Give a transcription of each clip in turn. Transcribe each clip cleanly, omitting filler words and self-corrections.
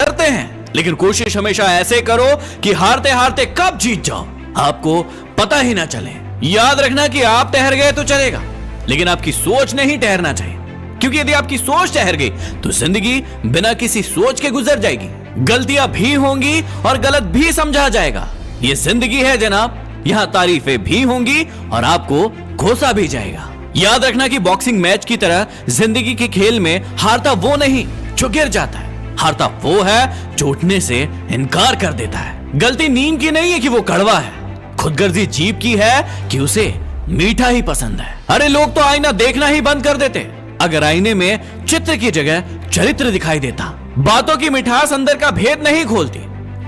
करते हैं, लेकिन कोशिश हमेशा ऐसे करो कि हारते हारते कब जीत जाओ आपको पता ही ना चले। याद रखना कि आप ठहर गए तो चलेगा, लेकिन आपकी सोच नहीं ठहरना चाहिए, क्योंकि यदि आपकी सोच ठहर गई तो जिंदगी बिना किसी सोच के गुजर जाएगी। गलतियां भी होंगी और गलत भी समझा जाएगा। ये जिंदगी है जनाब, यहाँ तारीफें भी होंगी और आपको घोसा भी जाएगा। याद रखना कि बॉक्सिंग मैच की तरह जिंदगी के खेल में हारता वो नहीं जो गिर जाता है, हारता वो है जो उठने से इनकार कर देता है। गलती नीम की नहीं है कि वो कड़वा है, खुदगर्जी जीभ की है कि उसे मीठा ही पसंद है। अरे लोग तो आईना देखना ही बंद कर देते अगर आईने में चित्र की जगह चरित्र दिखाई देता। बातों की मिठास अंदर का भेद नहीं खोलती।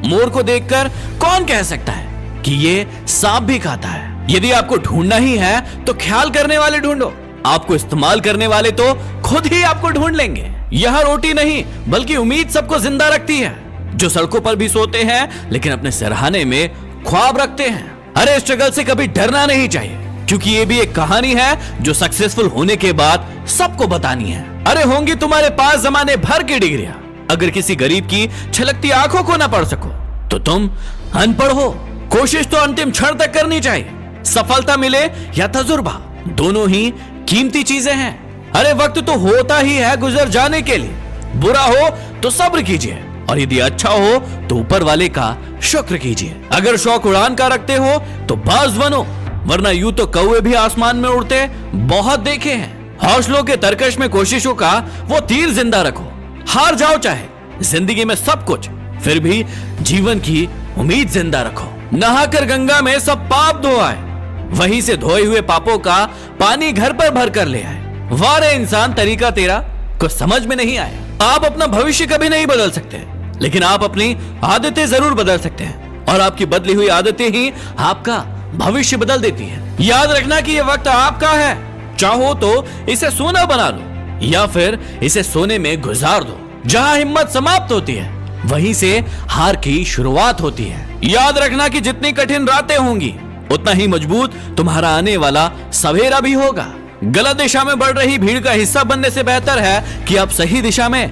मोर को देखकर कौन कह सकता है कि ये सांप भी खाता है। यदि आपको ढूंढना ही है तो ख्याल करने वाले ढूंढो, आपको इस्तेमाल करने वाले तो खुद ही आपको ढूंढ लेंगे। यह रोटी नहीं बल्कि उम्मीद सबको जिंदा रखती है, जो सड़कों पर भी सोते हैं लेकिन अपने सिरहाने में ख्वाब रखते हैं। अरे स्ट्रगल से कभी डरना नहीं चाहिए, क्योंकि ये भी एक कहानी है जो सक्सेसफुल होने के बाद सबको बतानी है। अरे होंगी तुम्हारे पास जमाने भर की डिग्रियां, अगर किसी गरीब की छलकती आंखों को ना पढ़ सको तो तुम अनपढ़ हो। कोशिश तो अंतिम क्षण तक करनी चाहिए। सफलता मिले या तजुर्बा, दोनों ही कीमती चीजें हैं। अरे वक्त तो होता ही है गुजर जाने के लिए। बुरा हो तो सब्र कीजिए, और यदि अच्छा हो तो ऊपर वाले का शुक्र कीजिए। अगर शौक उड़ान का रखते हो तो बाज बनो, वरना यूं तो कौवे भी आसमान में उड़ते बहुत देखे हैं। हौसलों के तरकश में कोशिशों का वो तीर जिंदा रखो। हार जाओ चाहे जिंदगी में सब कुछ, फिर भी जीवन की उम्मीद जिंदा रखो। नहाकर गंगा में सब पाप धो आए, वहीं से धोए हुए पापों का पानी घर पर भर कर ले आए। वारे इंसान तरीका तेरा कुछ समझ में नहीं आया। आप अपना भविष्य कभी नहीं बदल सकते, लेकिन आप अपनी आदतें जरूर बदल सकते हैं, और आपकी बदली हुई आदतें ही आपका भविष्य बदल देती है। याद रखना कि यह वक्त आपका है, चाहो तो इसे सोना बना लो या फिर इसे सोने में गुजार दो। जहां हिम्मत समाप्त होती है वहीं से हार की शुरुआत होती है। याद रखना कि जितनी कठिन रातें होंगी उतना ही मजबूत तुम्हारा आने वाला सवेरा भी होगा। गलत दिशा में बढ़ रही भीड़ का हिस्सा बनने से बेहतर है कि आप सही दिशा में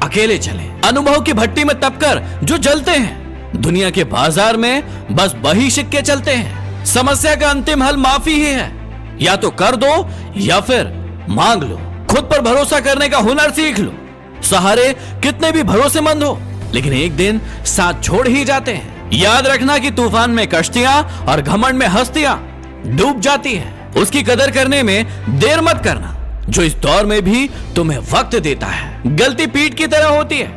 अकेले चलें। अनुभव की भट्टी में तपकर जो जलते हैं, दुनिया के बाजार में बस वही सिक्के चलते हैं। समस्या का अंतिम हल माफी ही है, या तो कर दो या फिर मांग लो। खुद पर भरोसा करने का हुनर सीख लो। सहारे कितने भी भरोसेमंद हो, लेकिन एक दिन साथ छोड़ ही जाते हैं। याद रखना कि तूफान में कश्तियां और घमंड में हस्तियां डूब जाती हैं। उसकी कदर करने में देर मत करना, जो इस दौर में भी तुम्हें वक्त देता है। गलती पीठ की तरह होती है,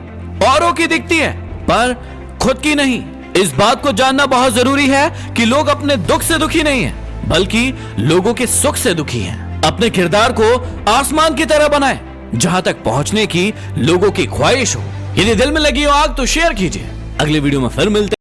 औरों की दिखती है पर खुद की नहीं। इस बात को जानना बहुत जरूरी है कि लोग अपने दुख से दुखी नहीं है, बल्कि लोगों के सुख से दुखी हैं। अपने किरदार को आसमान की तरह बनाएं, जहां तक पहुंचने की लोगों की ख्वाहिश हो। यदि दिल में लगी हो आग तो शेयर कीजिए। अगले वीडियो में फिर मिलते हैं।